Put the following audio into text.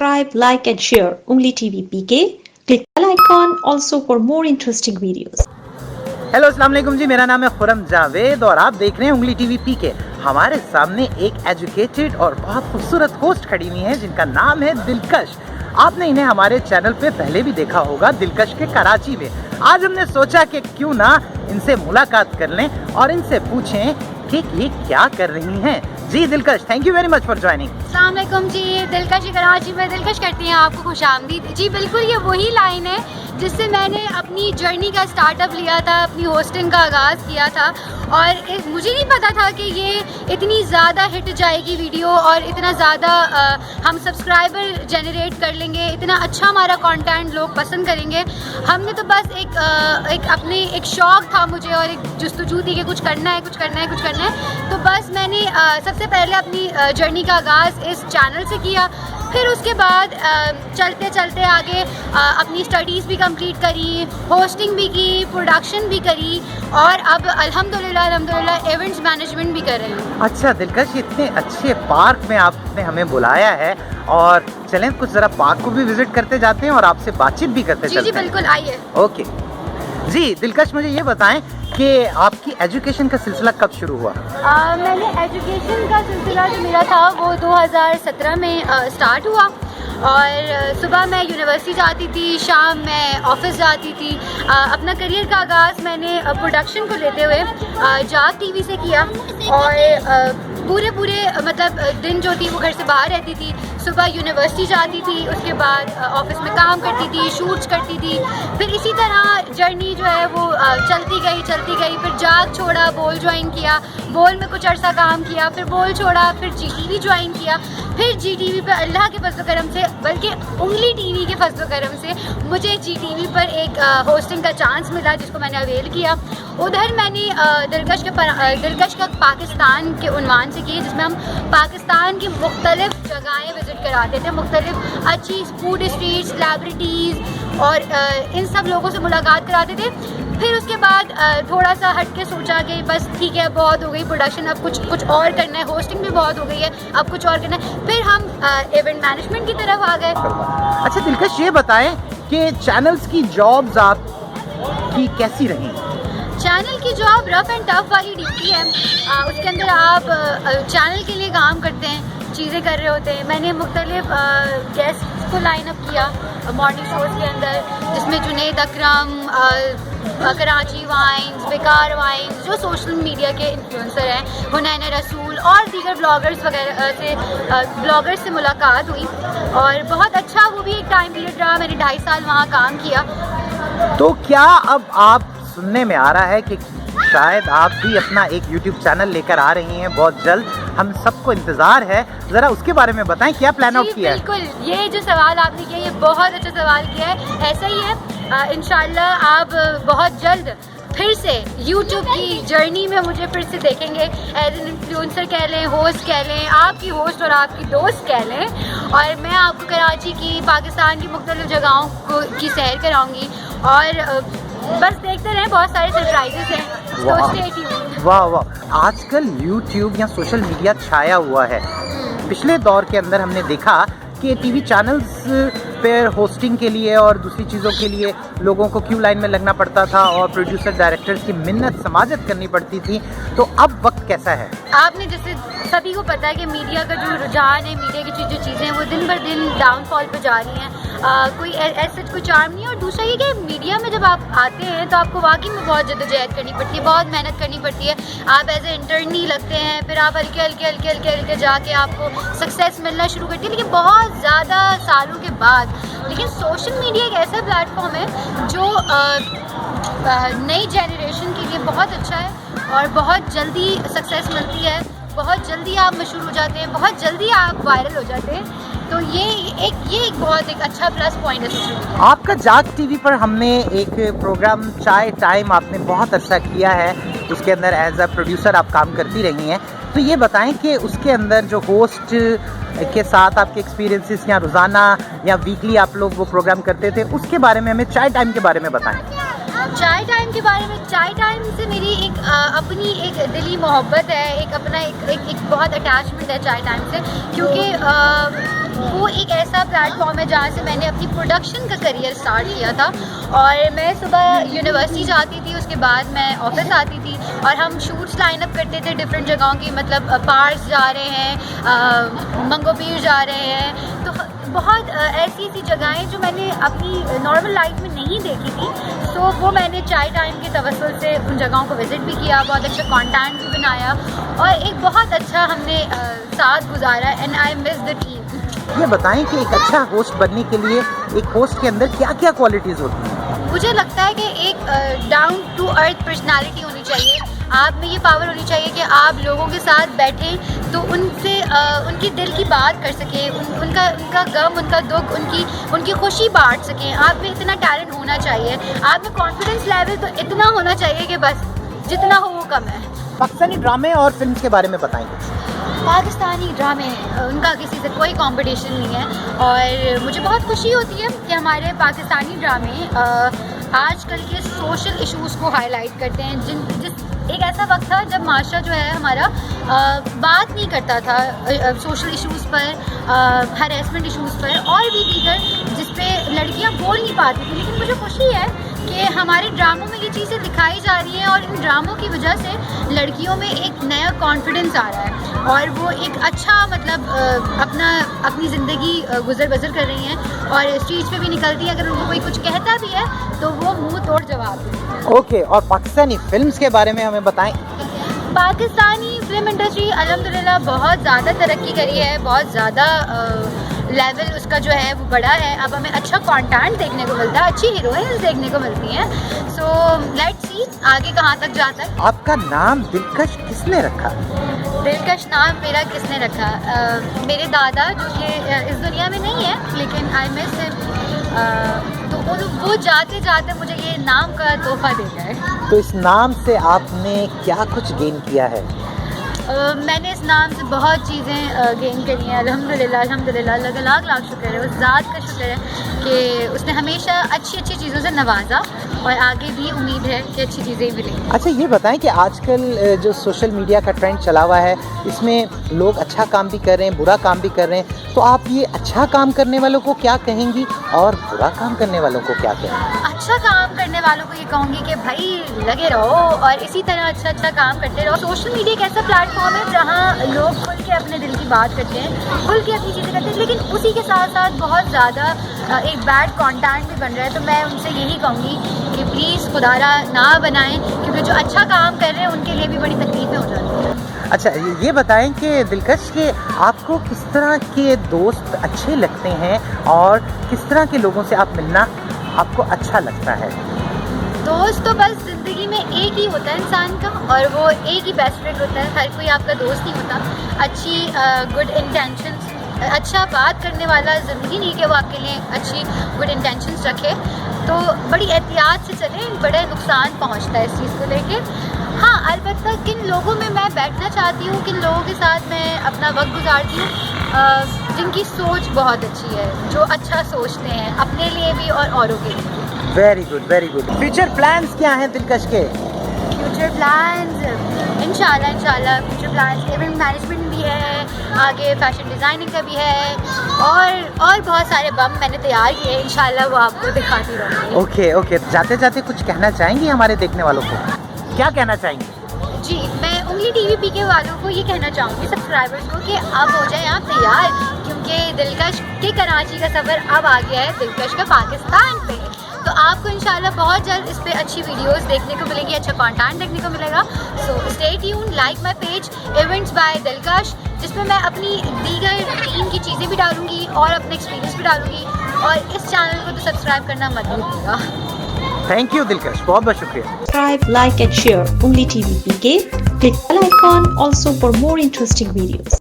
subscribe, like and share Ungli TV PK. Click bell icon also for more interesting videos. Hello अस्सलाम वालेकुम जी, मेरा नाम है खुरम जावेद और आप देख रहे हैं उंगली टीवी पीके। हमारे सामने एक एजुकेटेड और बहुत खूबसूरत होस्ट खड़ी हुई हैं जिनका नाम है दिलकश। आपने इन्हें हमारे चैनल पे पहले भी देखा होगा, दिलकश के कराची में। आज हमने सोचा कि क्यों ना इनसे मुलाकात कर लें और इनसे पूछें कि ये क्या कर रही हैं। जी दिलकश, thank you very much for joining. अस्सलाम वालेकुम जी, दिलकश कराची में दिलकश करती हैं आपको खुशामदीद। जी बिल्कुल, ये वही लाइन है जिससे मैंने अपनी जर्नी का स्टार्टअप लिया था, अपनी होस्टिंग का आगाज़ किया था। और मुझे नहीं पता था कि ये इतनी ज़्यादा हिट जाएगी वीडियो और इतना ज़्यादा हम सब्सक्राइबर जनरेट कर लेंगे, इतना अच्छा हमारा कंटेंट लोग पसंद करेंगे। हमने तो बस एक शौक़ था मुझे और एक जुस्तजू थी कि कुछ करना है। तो बस मैंने सबसे पहले अपनी जर्नी का आगाज़ इस चैनल से किया। फिर उसके बाद चलते चलते आगे अपनी स्टडीज़ भी कंप्लीट करी, होस्टिंग भी की, प्रोडक्शन भी करी और अब अल्हम्दुलिल्लाह इवेंट्स मैनेजमेंट भी कर रहे हैं। अच्छा दिलकश, इतने अच्छे पार्क में आपने हमें बुलाया है और चलें कुछ ज़रा पार्क को भी विज़िट करते जाते हैं और आपसे बातचीत भी करते चलते हैं। जी बिल्कुल, आइए। ओके जी दिलकश, मुझे ये बताएं कि आपकी एजुकेशन का सिलसिला कब शुरू हुआ? मैंने एजुकेशन का सिलसिला जो मेरा था वो 2017 में स्टार्ट हुआ और सुबह मैं यूनिवर्सिटी जाती थी, शाम मैं ऑफिस जाती थी। अपना करियर का आगाज़ मैंने प्रोडक्शन को लेते हुए जाग टीवी से किया और पूरे मतलब दिन जो थी वो घर से बाहर रहती थी। सुबह यूनिवर्सिटी जाती थी, उसके बाद ऑफिस में काम करती थी, शूट्स करती थी। फिर इसी तरह जर्नी जो है वो चलती गई। फिर जाग छोड़ा, बोल ज्वाइन किया, बोल में कुछ अर्सा काम किया, फिर बोल छोड़ा, फिर GTV ज्वाइन किया। फिर GTV पे अल्लाह के फजल करम से, बल्कि उंगली TV के फजल करम से मुझे GTV पर एक होस्टिंग का चांस मिला जिसको मैंने अवेल किया। उधर मैंने दिलकश का पाकिस्तान के उन्वान से किए, जिसमें हम पाकिस्तान की मुख्तलिफ जगहें विज़िट कराते थे, मुख्तलिफ अच्छी फूड स्ट्रीट, सेलिब्रिटीज़ और इन सब लोगों से मुलाकात कराते थे। फिर उसके बाद थोड़ा सा हट के सोचा कि बस ठीक है, बहुत हो गई प्रोडक्शन, अब कुछ और करना है, होस्टिंग भी बहुत हो गई है, अब कुछ और करना है। फिर हम इवेंट मैनेजमेंट की तरफ आ गए। अच्छा दिलकश, ये बताएं कि चैनल्स की जॉब्स आपकी कैसी रही? चैनल की जॉब रफ़ एंड टफ़ वाली ड्यूटी है। उसके अंदर आप चैनल के लिए काम करते हैं, चीज़ें कर रहे होते हैं। मैंने मुख्तलिफ गेस्ट को लाइन अप किया मॉर्निंग शोज़ के अंदर, जिसमें जुनैद अकरम, कराची वाइन्स, बेकार वाइन्स, जो सोशल मीडिया के इन्फ्लुएंसर हैं, हुनैन रसूल और दीगर ब्लॉगर्स से मुलाकात हुई और बहुत अच्छा वो भी एक टाइम पीरियड रहा। मैंने 2.5 साल वहाँ काम किया। तो क्या अब आप सुनने में आ रहा है कि शायद आप भी अपना एक YouTube चैनल लेकर आ रही हैं बहुत जल्द? हम सबको इंतज़ार है, ज़रा उसके बारे में बताएं, क्या प्लान आउट किया है? बिल्कुल, ये जो सवाल आपने किया ये बहुत अच्छा सवाल किया है। ऐसा ही है, इंशाल्लाह आप बहुत जल्द फिर से YouTube की जर्नी में मुझे फिर से देखेंगे। एज एन इन्फ्लुएंसर कह लें, होस्ट कह लें, आपकी होस्ट और आपकी दोस्त कह लें। और मैं आपको कराची की, पाकिस्तान की मुख्तलिफ जगहों की सैर कराऊँगी और बस देखते रहें, बहुत सारे सरप्राइजेस हैं। तो स्टे ट्यून्ड। वाह वाह, आजकल YouTube या सोशल मीडिया छाया हुआ है। पिछले दौर के अंदर हमने देखा कि टीवी चैनल्स पर होस्टिंग के लिए और दूसरी चीज़ों के लिए लोगों को क्यू लाइन में लगना पड़ता था और प्रोड्यूसर डायरेक्टर्स की मिन्नत समाजत करनी पड़ती थी। तो अब वक्त कैसा है? आपने जैसे सभी को पता है कि मीडिया का जो रुझान है, मीडिया की जो चीज़ें हैं वो दिन बर दिन डाउनफॉल पे जा रही हैं। कोई ऐसा कोई चार्म नहीं है। और दूसरा ये कि मीडिया में जब आप आते हैं तो आपको वाकई में बहुत जद्दोजहद करनी पड़ती है, बहुत मेहनत करनी पड़ती है। आप एज ए इंटर्नी लगते हैं, फिर आप हल्के जाके आपको सक्सेस मिलना शुरू करती है, लेकिन बहुत ज़्यादा सालों के बाद। लेकिन सोशल मीडिया एक ऐसा प्लेटफॉर्म है जो नई जनरेशन के लिए बहुत अच्छा है और बहुत जल्दी सक्सेस मिलती है, बहुत जल्दी आप मशहूर हो जाते हैं, बहुत जल्दी आप वायरल हो जाते हैं। तो ये एक अच्छा प्लस पॉइंट है सोशल मीडिया। आपका जाग टीवी पर हमने एक प्रोग्राम चाय टाइम आपने बहुत अच्छा किया है, उसके अंदर एज अ प्रोड्यूसर आप काम करती रही हैं। तो ये बताएं कि उसके अंदर जो होस्ट के साथ आपके एक्सपीरियंसेस या रोज़ाना या वीकली आप लोग वो प्रोग्राम करते थे, उसके बारे में हमें चाय टाइम के बारे में बताएं। चाय टाइम के बारे में, चाय टाइम से मेरी एक अपनी एक दिली मोहब्बत है, एक अपना एक बहुत अटैचमेंट है चाय टाइम से, क्योंकि वो एक ऐसा प्लेटफॉर्म है जहाँ से मैंने अपनी प्रोडक्शन का करियर स्टार्ट किया था। और मैं सुबह यूनिवर्सिटी जाती थी, उसके बाद मैं ऑफिस आती थी और हम शूट्स लाइन अप करते थे डिफरेंट जगहों की, मतलब पार्क्स जा रहे हैं, मंगो पीर जा रहे हैं, तो बहुत ऐसी ऐसी जगहें जो मैंने अपनी नॉर्मल लाइफ में नहीं देखी थी। सो वो मैंने चाय टाइम के तवस्सुल से उन जगहों को विज़िट भी किया, बहुत अच्छा कंटेंट भी बनाया और एक बहुत अच्छा हमने साथ गुजारा। And I miss the team. ये बताएं कि एक अच्छा होस्ट बनने के लिए एक होस्ट के अंदर क्या क्या क्वालिटीज़ होती हैं? मुझे लगता है कि एक डाउन टू अर्थ पर्सनालिटी होनी चाहिए। आप में ये पावर होनी चाहिए कि आप लोगों के साथ बैठें तो उनसे उनकी दिल की बात कर सकें, उनका गम, उनका दुख, उनकी खुशी बांट सकें। आप में इतना टैलेंट होना चाहिए, आप में कॉन्फिडेंस लेवल तो इतना होना चाहिए कि बस जितना हो वो कम है। पाकिस्तानी ड्रामे और फिल्म के बारे में बताएंगे। पाकिस्तानी ड्रामे उनका किसी से कोई कंपटीशन नहीं है और मुझे बहुत खुशी होती है कि हमारे पाकिस्तानी ड्रामे आजकल के सोशल इश्यूज़ को हाईलाइट करते हैं। एक ऐसा वक्त था जब माशरा जो है हमारा बात नहीं करता था सोशल इश्यूज़ पर, हरेसमेंट इश्यूज़ पर और भी दीगर जिस पे लड़कियां बोल नहीं पाती थी। लेकिन मुझे खुशी है कि हमारे ड्रामों में ये चीज़ें दिखाई जा रही हैं और इन ड्रामों की वजह से लड़कियों में एक नया कॉन्फिडेंस आ रहा है और वो एक अच्छा मतलब अपनी ज़िंदगी गुजर बसर कर रही हैं और स्टेज पे भी निकलती है। अगर उनको कोई कुछ कहता भी है तो वो मुंह तोड़ जवाब देती है। ओके, और पाकिस्तानी फिल्म्स के बारे में हमें बताएं। पाकिस्तानी फिल्म इंडस्ट्री अल्हम्दुलिल्लाह बहुत ज़्यादा तरक्की करी है, बहुत ज़्यादा लेवल उसका जो है वो बड़ा है। अब हमें अच्छा कंटेंट देखने को मिलता है, अच्छी हीरोइंस देखने को मिलती हैं। सो लेट्स सी आगे कहाँ तक जाता है। आपका नाम दिलकश किसने रखा? दिलकश नाम मेरा किसने रखा? मेरे दादा जो कि इस दुनिया में नहीं है, लेकिन आई मिस हिम। तो वो जाते जाते मुझे ये नाम का तोहफा दे गए। तो इस नाम से आपने क्या कुछ गेन किया है? मैंने इस नाम से बहुत चीज़ें गेन करी हैं अल्हम्दुलिल्लाह। अल्हम्दुलिल्लाह, लाख लाख शुक्र है, उस ज़ात का शुक्र है कि उसने हमेशा अच्छी अच्छी चीज़ों से नवाजा और आगे भी उम्मीद है कि अच्छी चीज़ें मिलेंगी। अच्छा, ये बताएं कि आजकल जो सोशल मीडिया का ट्रेंड चला हुआ है, इसमें लोग अच्छा काम भी कर रहे हैं, बुरा काम भी कर रहे हैं, तो आप ये अच्छा काम करने वालों को क्या कहेंगी और बुरा काम करने वालों को क्या कहेंगी? अच्छा काम करने वालों को ये कहूँगी कि भाई लगे रहो और इसी तरह अच्छा काम करते रहो। सोशल मीडिया एक ऐसा प्लेटफॉर्म है जहाँ लोग खुल के अपने दिल की बात करते हैं, खुल के अपनी चीज़ें करते हैं, लेकिन उसी के साथ साथ बहुत ज़्यादा एक बैड कंटेंट भी बन रहा है। तो मैं उनसे यही कहूँगी कि प्लीज़ खुदारा ना बनाएं, क्योंकि जो अच्छा काम कर रहे हैं उनके लिए भी बड़ी तकलीफें हो जाती हैं। अच्छा, ये बताएं कि दिलकश के आपको किस तरह के दोस्त अच्छे लगते हैं और किस तरह के लोगों से आप मिलना आपको अच्छा लगता है? दोस्त तो बस ज़िंदगी में एक ही होता है इंसान का और वो एक ही बेस्ट फ्रेंड होता है। हर कोई आपका दोस्त नहीं होता। अच्छी गुड इंटेंशंस, अच्छा बात करने वाला ज़रूरी नहीं कि वो आपके लिए अच्छी गुड इंटेंशंस रखे। तो बड़ी एहतियात से चलें, बड़ा नुकसान पहुंचता है इस चीज़ को लेके। हाँ, अलबत्ता किन लोगों में मैं बैठना चाहती हूँ, किन लोगों के साथ मैं अपना वक्त गुजारती हूँ, जिनकी सोच बहुत अच्छी है, जो अच्छा सोचते हैं अपने लिए भी और औरों के लिए। Very good, very good. Future plans क्या हैं दिलकश के? फ्यूचर प्लान्स इंशाल्लाह फ्यूचर प्लान्स इवेंट मैनेजमेंट भी है, आगे फैशन डिज़ाइनिंग का भी है और बहुत सारे बम मैंने तैयार किए हैं। इंशाल्लाह वो आपको दिखाती रहूँगी। ओके, जाते जाते कुछ कहना चाहेंगी हमारे देखने वालों को? क्या कहना चाहेंगे? जी, मैं उंगली टीवी पीके वालों को ये कहना चाहूँगी, सब्सक्राइबर्स को, कि अब हो जाए आप तैयार, क्योंकि दिलकश के कराची का सफ़र अब आ गया है दिलकश का पाकिस्तान पे। तो आपको इंशाल्लाह बहुत जल्द इस पे अच्छी वीडियोस देखने को मिलेंगी, अच्छा कंटेंट देखने को मिलेगा। So stay tuned, like my page events by Dilkash, जिसमें मैं अपनी दीगर टीम की चीज़ें भी डालूंगी और अपने एक्सपीरियंस भी डालूंगी। और इस चैनल को तो सब्सक्राइब करना मत भूलिएगा। थैंक यू दिलकश, बहुत बहुत शुक्रिया। Subscribe, like and share Ungli TV PK. Click bell icon also for more interesting videos.